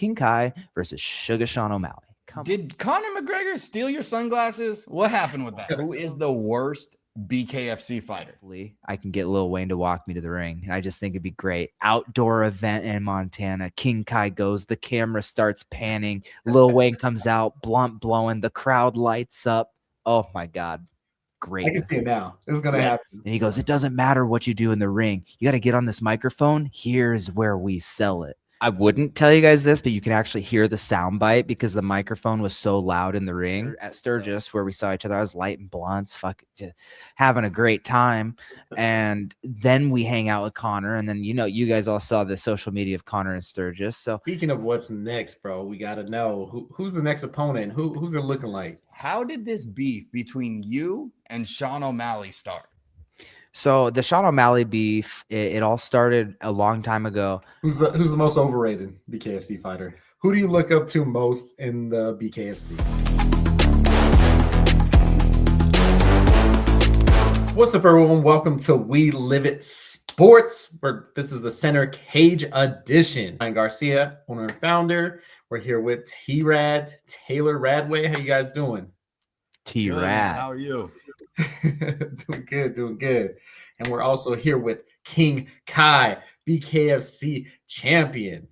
King Kai versus Sugar Sean O'Malley. Did Conor McGregor steal your sunglasses? What happened with that? Who is the worst BKFC fighter? I can get Lil Wayne to walk me to the ring. I just think it'd be great. Outdoor event in Montana. King Kai goes. The camera starts panning. Lil Wayne comes out, blunt blowing. The crowd lights up. Oh, my God. Great. I can see it now. It's going to happen. And he goes, it doesn't matter what you do in the ring. You got to get on this microphone. Here's where we sell it. I wouldn't tell you guys this, but you can actually hear the sound bite because the microphone was so loud in the ring at Sturgis where we saw each other. I was lighting blunts, just having a great time. And then we hang out with Conor. And then, you guys all saw the social media of Conor and Sturgis. So speaking of what's next, bro, we got to know who's the next opponent. Who's it looking like? How did this beef between you and Sean O'Malley start? So the Sean O'Malley beef, it all started a long time ago. Who's the most overrated BKFC fighter? Who do you look up to most in the BKFC? What's up, everyone? Welcome to We Live It Sports, where this is the Center Cage edition. I'm Garcia, owner and founder. We're here with T-Rad, Taylor Radway. How you guys doing? T-Rad. How are you? Doing good. And we're also here with King Kai, BKFC champion.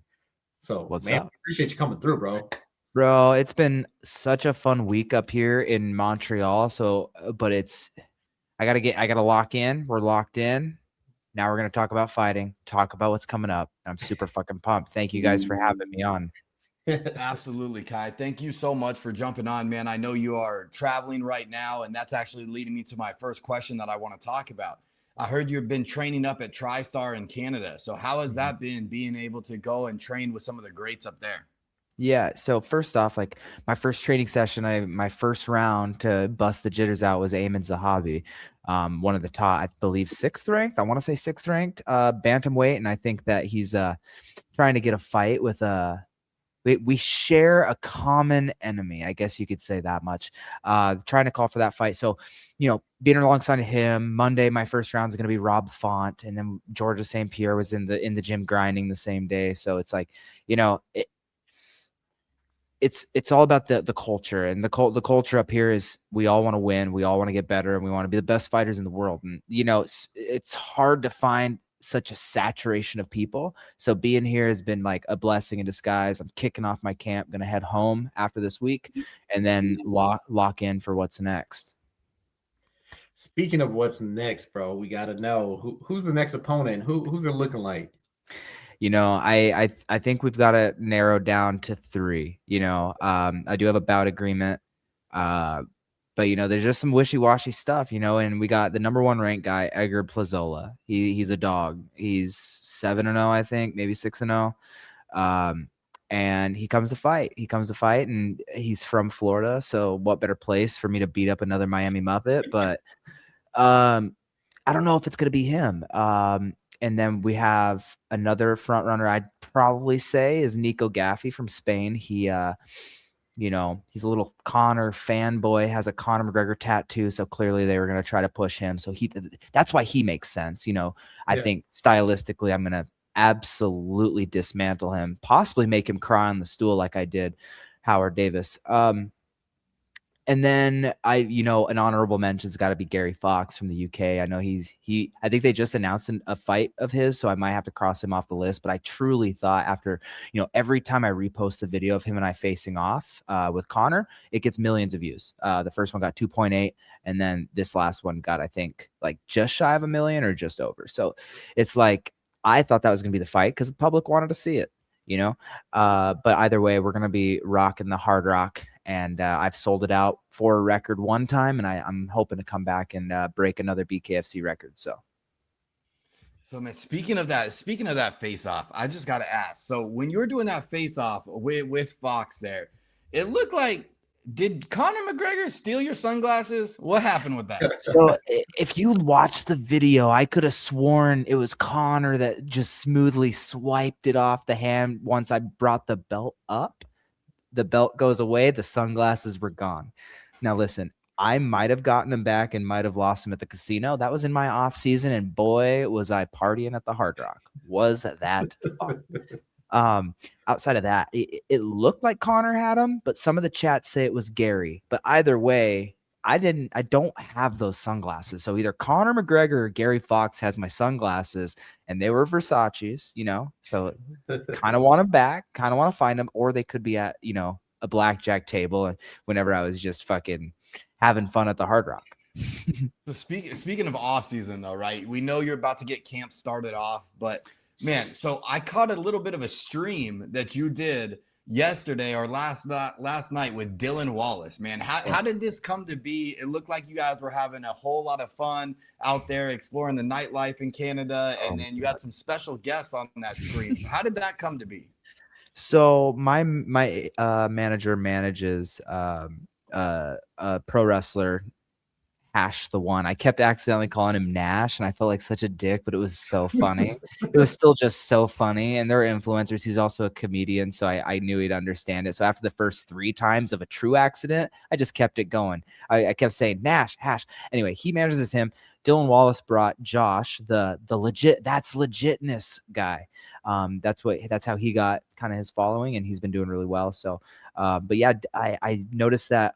So, what's man, up? Appreciate you coming through, bro. Bro, it's been such a fun week up here in Montreal. So, but I gotta lock in. We're locked in. Now we're gonna talk about fighting, talk about what's coming up. I'm super fucking pumped. Thank you guys for having me on. Absolutely, Kai. Thank you so much for jumping on, man. I know you are traveling right now, and that's actually leading me to my first question that I want to talk about. I heard you've been training up at Tristar in Canada. So how has that been, being able to go and train with some of the greats up there? Yeah. So first off, like my first training session, my first round to bust the jitters out was Ayman Zahabi, one of the top, I believe, sixth ranked bantamweight, and I think that he's trying to get a fight with we share a common enemy, I guess you could say that much. Trying to call for that fight. So, being alongside him, Monday, my first round is going to be Rob Font. And then Georges St-Pierre was in the gym grinding the same day. So it's like, it's all about the culture, and the culture up here is we all want to win. We all want to get better, and we want to be the best fighters in the world. And, it's hard to find such a saturation of people. So being here has been like a blessing in disguise. I'm kicking off my camp, gonna head home after this week, and then lock in for what's next. Speaking of what's next, bro, we got to know who's the next opponent. Who's it looking like? I think we've got to narrow down to 3. I do have a bout agreement, but there's just some wishy-washy stuff, and we got the number 1 ranked guy, Edgar Plazola. He's a dog. He's 7-0, I think, maybe 6-0. And he comes to fight. And he's from Florida. So what better place for me to beat up another Miami Muppet? But I don't know if it's going to be him. And then we have another front runner I'd probably say is Nico Gaffey from Spain. He he's a little Conor fanboy, has a Conor McGregor tattoo, so clearly they were going to try to push him. So that's why he makes sense. I think stylistically I'm going to absolutely dismantle him, possibly make him cry on the stool like I did Howard Davis. And then an honorable mention's got to be Gary Fox from the UK. I know I think they just announced a fight of his, so I might have to cross him off the list. But I truly thought after, every time I repost a video of him and I facing off with Conor, it gets millions of views. The first one got 2.8, and then this last one got, I think, like just shy of 1 million or just over. So it's like, I thought that was going to be the fight because the public wanted to see it. But either way, we're going to be rocking the Hard Rock, and I've sold it out for a record one time, and I'm hoping to come back and break another BKFC record. So man, speaking of that face off, I just got to ask. So when you were doing that face off with Fox there, it looked like, did Conor McGregor steal your sunglasses? What happened with that? So if you watch the video, I could have sworn it was Conor that just smoothly swiped it off the hand once I brought the belt up. The belt goes away. The sunglasses were gone. Now, listen, I might have gotten them back and might have lost them at the casino. That was in my off season, and boy, was I partying at the Hard Rock. Was that fun? Outside of that, it looked like Conor had him, but some of the chats say it was Gary. But either way, I don't have those sunglasses. So either Conor McGregor or Gary Fox has my sunglasses, and they were Versace's, so kind of want them back, kind of want to find them, or they could be at, a blackjack table. And whenever I was just fucking having fun at the Hard Rock. So speaking of off season though, right? We know you're about to get camp started off, but man, so I caught a little bit of a stream that you did yesterday or last night with Dylan Wallace. Man, how did this come to be? It looked like you guys were having a whole lot of fun out there exploring the nightlife in Canada, and then you had some special guests on that stream. So how did that come to be? So my manager manages a pro wrestler, Hash the One. I kept accidentally calling him Nash, and I felt like such a dick, but it was so funny. It was still just so funny. And they're influencers. He's also a comedian, so I knew he'd understand it. So after the first 3 times of a true accident, I just kept it going. I kept saying Nash, Hash. Anyway, he manages him. Dylan Wallace brought Josh, the legitness guy. That's how he got kind of his following, and he's been doing really well. So, but yeah, I noticed that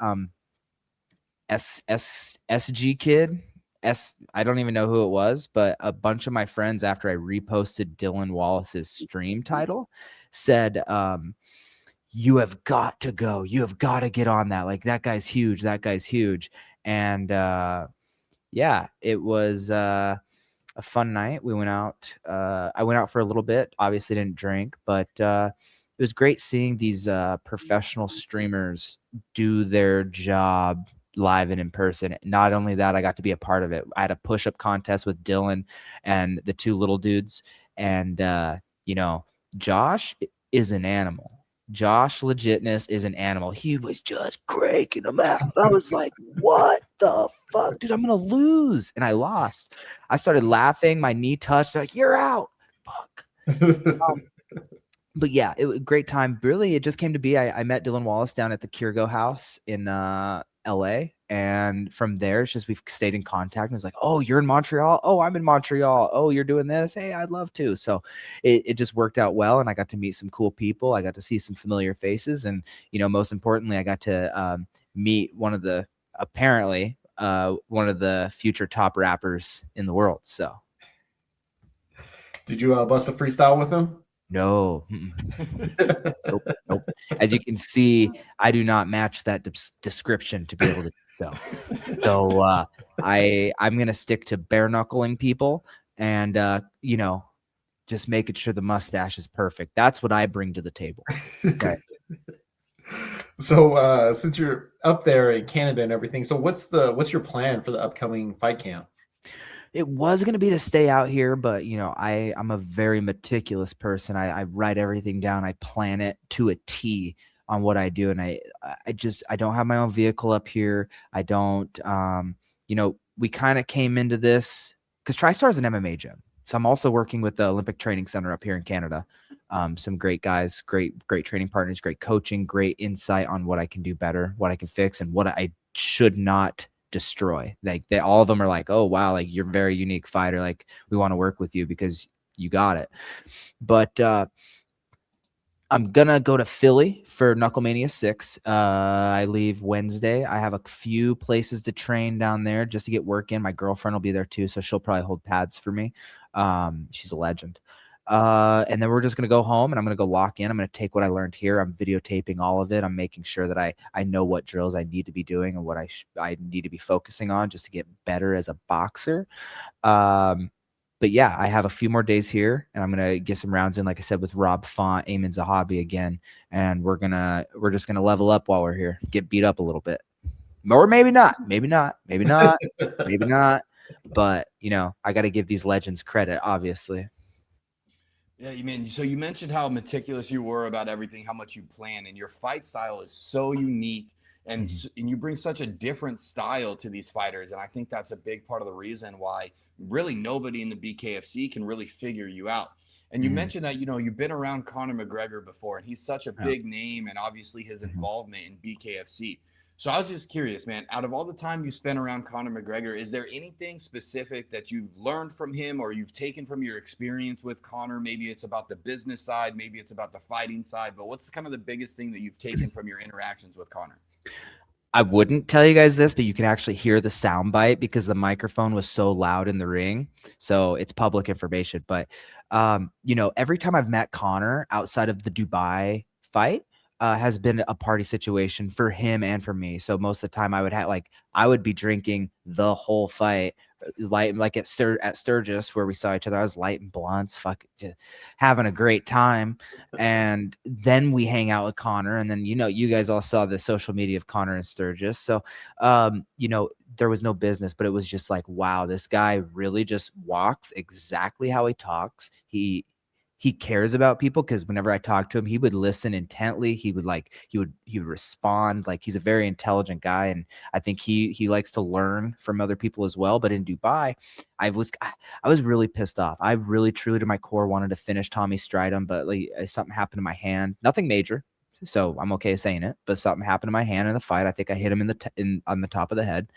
SG kid, I don't even know who it was, but a bunch of my friends, after I reposted Dylan Wallace's stream title, said, you have got to go. You have got to get on that. Like, that guy's huge. That guy's huge. And yeah, it was a fun night. We went out. I went out for a little bit. Obviously didn't drink, but it was great seeing these professional streamers do their job live and in person. Not only that, I got to be a part of it. I had a push-up contest with Dylan and the 2 little dudes. And, Josh is an animal. Josh legitness is an animal. He was just cranking them out. I was like, what the fuck, dude? I'm going to lose. And I lost. I started laughing. My knee touched. Like, you're out. Fuck. But yeah, it was a great time. Really, it just came to be. I met Dylan Wallace down at the Kirgo House in LA. And from there, it's just we've stayed in contact. And it's like, oh, you're in Montreal? Oh, I'm in Montreal. Oh, you're doing this? Hey, I'd love to. So it just worked out well. And I got to meet some cool people. I got to see some familiar faces. And, most importantly, I got to meet one of the future top rappers in the world. So. Did you bust a freestyle with him? No. Nope. As you can see, I do not match that description to be able to do so. So I'm gonna stick to bare-knuckling people and just making sure the mustache is perfect. That's what I bring to the table. Okay. So since you're up there in Canada and everything, so what's your plan for the upcoming fight camp? It was going to be to stay out here, but I'm a very meticulous person. I write everything down. I plan it to a T on what I do. And I don't have my own vehicle up here. I don't, we kind of came into this because Tristar is an MMA gym. So I'm also working with the Olympic Training Center up here in Canada. Some great guys, great training partners, great coaching, great insight on what I can do better, what I can fix, and what I should not destroy. Like all of them are like, oh wow, like you're a very unique fighter, like we want to work with you because you got it. But I'm gonna go to Philly for Knucklemania 6. I leave Wednesday. I have a few places to train down there just to get work in. My girlfriend will be there too, so she'll probably hold pads for me. She's a legend. And then we're just going to go home and I'm going to go lock in. I'm going to take what I learned here. I'm videotaping all of it. I'm making sure that I know what drills I need to be doing and what I need to be focusing on just to get better as a boxer. But yeah, I have a few more days here and I'm going to get some rounds in, like I said, with Rob Font, Eamon Zahabi again. And we're just going to level up while we're here, get beat up a little bit, or maybe not. But I got to give these legends credit, obviously. Yeah, so you mentioned how meticulous you were about everything, how much you plan, and your fight style is so unique, and you bring such a different style to these fighters, and I think that's a big part of the reason why really nobody in the BKFC can really figure you out. And you mentioned that you've been around Conor McGregor before, and he's such a big name, and obviously his involvement in BKFC. So I was just curious, man, out of all the time you spent around Conor McGregor, is there anything specific that you've learned from him or you've taken from your experience with Conor? Maybe it's about the business side, maybe it's about the fighting side, but what's kind of the biggest thing that you've taken from your interactions with Conor? I wouldn't tell you guys this, but you can actually hear the sound bite because the microphone was so loud in the ring. So it's public information. But, every time I've met Conor outside of the Dubai fight, has been a party situation for him and for me. So most of the time I would be drinking the whole fight, like at Sturgis where we saw each other. I was lighting blunts, just having a great time. And then we hang out with Conor, and then you guys all saw the social media of Conor and Sturgis. So there was no business, but it was just like, wow, this guy really just walks exactly how he talks. He cares about people, because whenever I talked to him, he would listen intently. He would respond. Like, he's a very intelligent guy, and I think he likes to learn from other people as well. But in Dubai, I was really pissed off. I really, truly, to my core, wanted to finish Tommy Stridham, but something happened to my hand. Nothing major, so I'm okay saying it. But something happened to my hand in the fight. I think I hit him on the top of the head,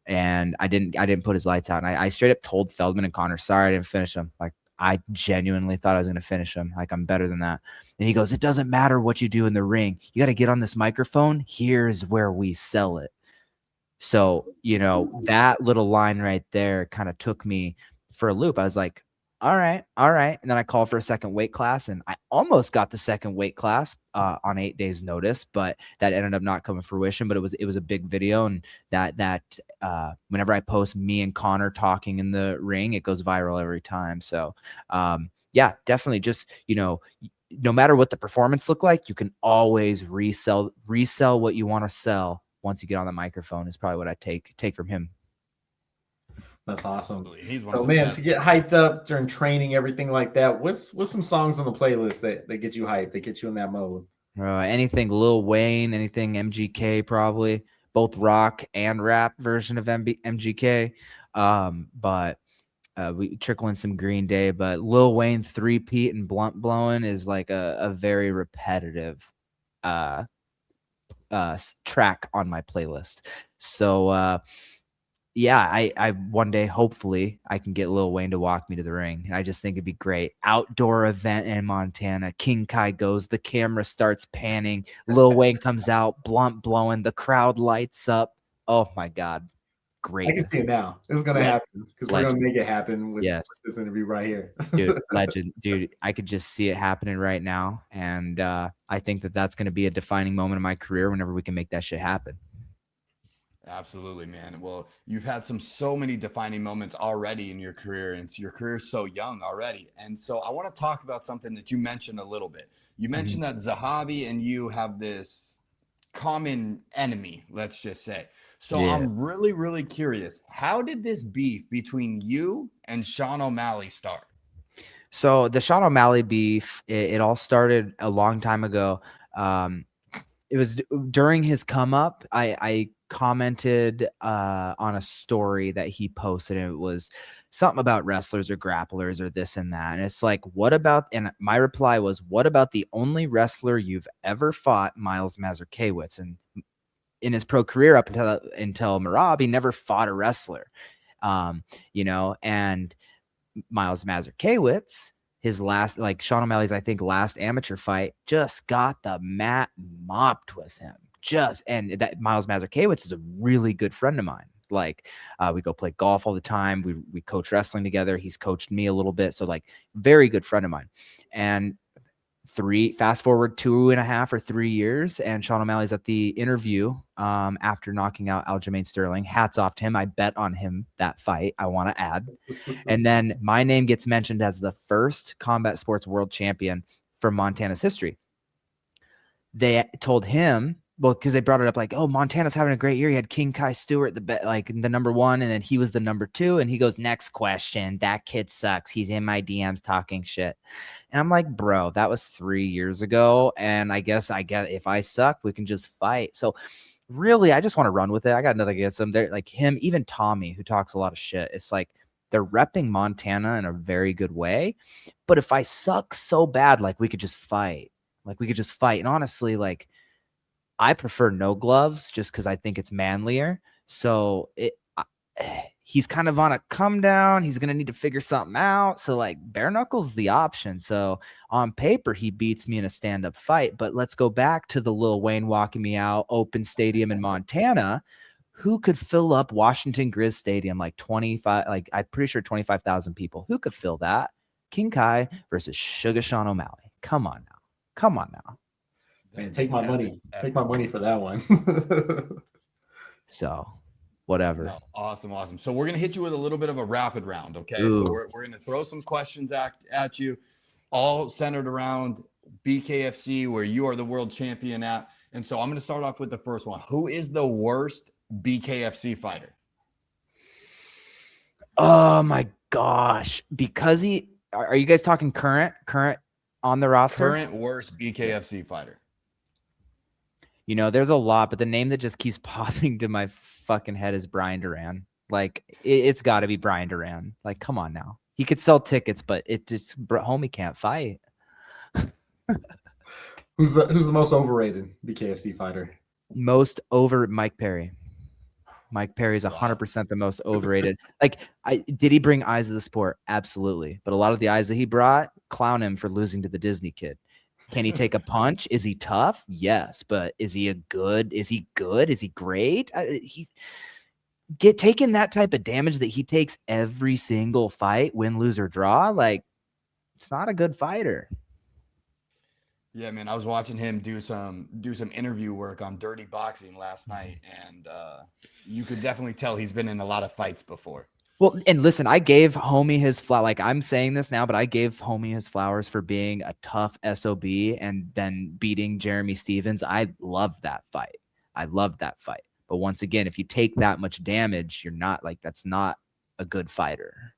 and I didn't put his lights out. And I straight up told Feldman and Conor, sorry, I didn't finish him. Like, I genuinely thought I was going to finish him. Like, I'm better than that. And he goes, it doesn't matter what you do in the ring. You got to get on this microphone. Here's where we sell it. So, that little line right there kind of took me for a loop. I was like, all right. And then I called for a second weight class, and I almost got the second weight class on 8 days notice, but that ended up not coming to fruition. But it was a big video, and that whenever I post me and Conor talking in the ring, it goes viral every time. So yeah, definitely just, no matter what the performance looked like, you can always resell what you want to sell once you get on the microphone, is probably what I take from him. That's awesome. He's one so, of the man, best. to get hyped up during training, everything like that, what's some songs on the playlist that get you hyped, that get you in that mode? Anything Lil Wayne, anything MGK, probably both rock and rap version of MGK. But we trickle in some Green Day, but Lil Wayne three-peat and blunt blowing is like a very repetitive track on my playlist. So yeah, I one day, hopefully, I can get Lil Wayne to walk me to the ring. I just think it'd be great. Outdoor event in Montana. King Kai goes, the camera starts panning. Lil Wayne comes out, blunt blowing. The crowd lights up. Oh my God. Great. I can see it now. It's going to happen, because we're going to make it happen with this interview right here. Dude, legend. Dude, I could just see it happening right now. And I think that's going to be a defining moment in my career whenever we can make that shit happen. Absolutely, man. Well, you've had so many defining moments already in your career, and your career's so young already. And so I want to talk about something that you mentioned a little bit. You mentioned that Zahabi and you have this common enemy, let's just say. So yeah. I'm really, really curious. How did this beef between you and Sean O'Malley start? So the Sean O'Malley beef, it all started a long time ago. It was during his come up. I commented on a story that he posted, and it was something about wrestlers or grapplers or this and that. And it's like, what about, and my reply was, what about the only wrestler you've ever fought, Miles Mazurkiewicz? And in his pro career up until Merab, he never fought a wrestler. And Miles Mazurkiewicz, his last, like Sean O'Malley's, I think, last amateur fight, just got the mat mopped with him. And that Miles Mazurkiewicz is a really good friend of mine. Like, we go play golf all the time. We coach wrestling together. He's coached me a little bit. So, like, very good friend of mine. And fast forward 2.5 or 3 years, and Sean O'Malley's at the interview after knocking out Aljamain Sterling. Hats off to him. I bet on him that fight, I want to add. And then my name gets mentioned as the first combat sports world champion from Montana's history. They told him, well, because they brought it up like, oh, Montana's having a great year. He had King Kai Stewart, the number one, and then he was the number two. And he goes, next question. That kid sucks. He's in my DMs talking shit. And I'm like, bro, that was 3 years ago. And I guess if I suck, we can just fight. So really, I just want to run with it. I got nothing against him. They're like him, even Tommy, who talks a lot of shit. It's like they're repping Montana in a very good way. But if I suck so bad, like we could just fight. And honestly, like, I prefer no gloves just because I think it's manlier. So he's kind of on a come down. He's going to need to figure something out. So like bare knuckle's the option. So on paper, he beats me in a stand-up fight. But let's go back to the Lil Wayne walking me out open stadium in Montana. Who could fill up Washington Grizz Stadium like 25, like I'm pretty sure 25,000 people? Who could fill that? King Kai versus Sugar Sean O'Malley. Come on now. Come on now. Man, take my money. Take my money for that one. So whatever. No, awesome. So we're going to hit you with a little bit of a rapid round. Okay. Ooh. So we're going to throw some questions at you, all centered around BKFC, where you are the world champion at. And so I'm going to start off with the first one. Who is the worst BKFC fighter? Oh my gosh. Because are you guys talking current on the roster? Current worst BKFC fighter. You know, there's a lot, but the name that just keeps popping to my fucking head is Brian Duran. Like, it's got to be Brian Duran. Like, come on now. He could sell tickets, but it just homie can't fight. Who's the most overrated BKFC fighter? Most over Mike Perry. Mike Perry is 100% the most overrated. Like, did he bring eyes of the sport? Absolutely. But a lot of the eyes that he brought, clown him for losing to the Disney kid. Can he take a punch? Is he tough? Yes. But is he good? Is he great? He's taking that type of damage that he takes every single fight, win, lose, or draw. Like, it's not a good fighter. Yeah, man, I was watching him do some interview work on Dirty Boxing last night, and you could definitely tell he's been in a lot of fights before. Well, and listen, I gave homie his flower. Like, I'm saying this now, but I gave homie his flowers for being a tough SOB and then beating Jeremy Stevens. I loved that fight. But once again, if you take that much damage, you're not like, that's not a good fighter.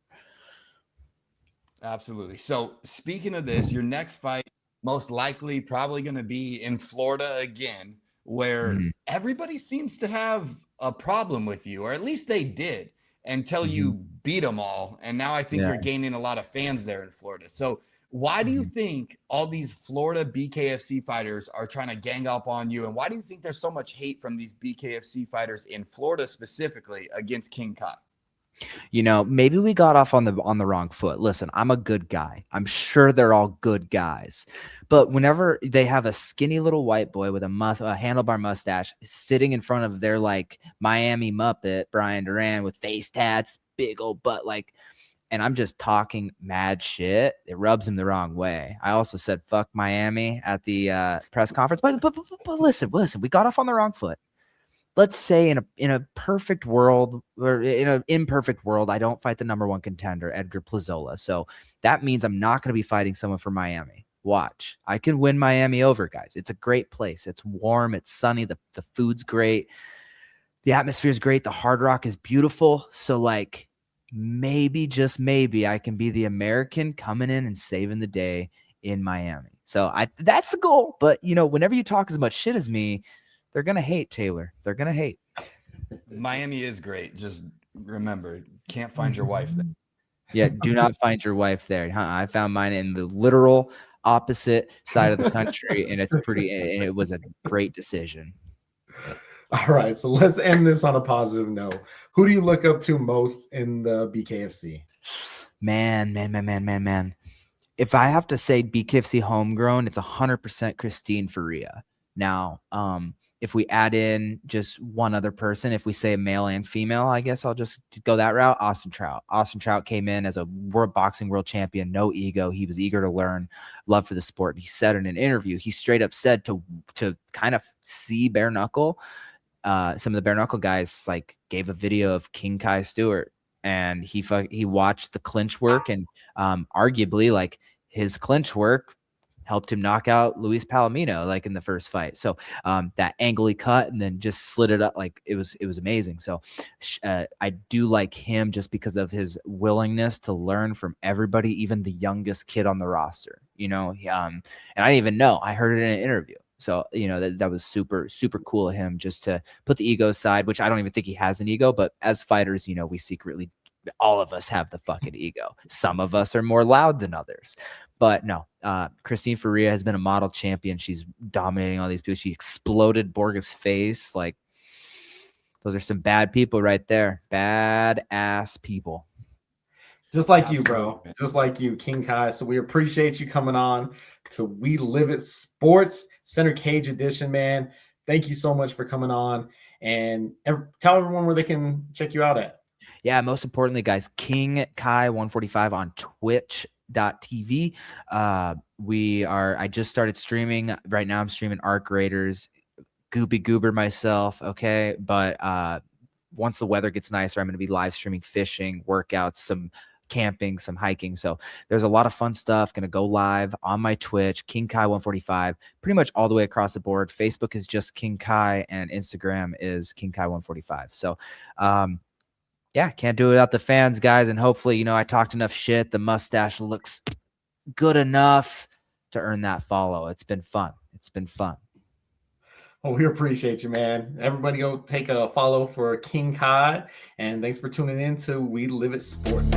Absolutely. So speaking of this, your next fight most likely probably going to be in Florida again, where everybody seems to have a problem with you, or at least they did, until you beat them all. And now I think you're gaining a lot of fans there in Florida. So why do you think all these Florida BKFC fighters are trying to gang up on you? And why do you think there's so much hate from these BKFC fighters in Florida specifically against King Kai? You know, maybe we got off on the wrong foot. Listen, I'm a good guy. I'm sure they're all good guys. But whenever they have a skinny little white boy with a handlebar mustache sitting in front of their like Miami Muppet, Brian Duran, with face tats, big old butt, like, and I'm just talking mad shit, it rubs him the wrong way. I also said fuck Miami at the press conference. But listen, we got off on the wrong foot. Let's say in a perfect world, or in an imperfect world, I don't fight the number one contender, Edgar Plazola. So that means I'm not going to be fighting someone from Miami. Watch. I can win Miami over, guys. It's a great place. It's warm. It's sunny. The food's great. The atmosphere is great. The Hard Rock is beautiful. So like, maybe, just maybe, I can be the American coming in and saving the day in Miami. So that's the goal. But, you know, whenever you talk as much shit as me, they're going to hate, Taylor. They're going to hate. Miami is great. Just remember, can't find your wife there. Yeah, do not find your wife there. I found mine in the literal opposite side of the country, and it was a great decision. All right, so let's end this on a positive note. Who do you look up to most in the BKFC? Man. If I have to say BKFC homegrown, it's 100% Christine Faria. Now, if we add in just one other person, if we say male and female, I guess I'll just go that route. Austin Trout. Austin Trout came in as a boxing world champion, no ego. He was eager to learn, love for the sport. He said in an interview, he straight up said to kind of see bare knuckle. Some of the bare knuckle guys like gave a video of King Kai Stewart, and he watched the clinch work, and arguably like his clinch work helped him knock out Luis Palomino like in the first fight. So that angle he cut and then just slid it up, like it was amazing. So I do like him just because of his willingness to learn from everybody, even the youngest kid on the roster, you know. And I didn't even know, I heard it in an interview. So, you know, that was super, super cool of him just to put the ego aside, which I don't even think he has an ego, but as fighters, you know, we secretly all of us have the fucking ego. Some of us are more loud than others. But no, Christine Faria has been a model champion. She's dominating all these people. She exploded Borga's face. Like, those are some bad people right there. Bad ass people. Just like you, bro. Just like you, King Kai. So we appreciate you coming on to We Live It Sports Center Cage Edition, man. Thank you so much for coming on. And tell everyone where they can check you out at. Yeah, most importantly, guys, King Kai 145 on twitch.tv. I just started streaming. Right now I'm streaming Arc Raiders, Goopy Goober myself, okay? But once the weather gets nicer, I'm going to be live streaming fishing, workouts, some camping, some hiking. So there's a lot of fun stuff going to go live on my Twitch, King Kai 145, pretty much all the way across the board. Facebook is just King Kai and Instagram is King Kai 145. So yeah, can't do it without the fans, guys. And hopefully, you know, I talked enough shit. The mustache looks good enough to earn that follow. It's been fun. It's been fun. Well, we appreciate you, man. Everybody go take a follow for King Kai. And thanks for tuning in to We Live It Sports.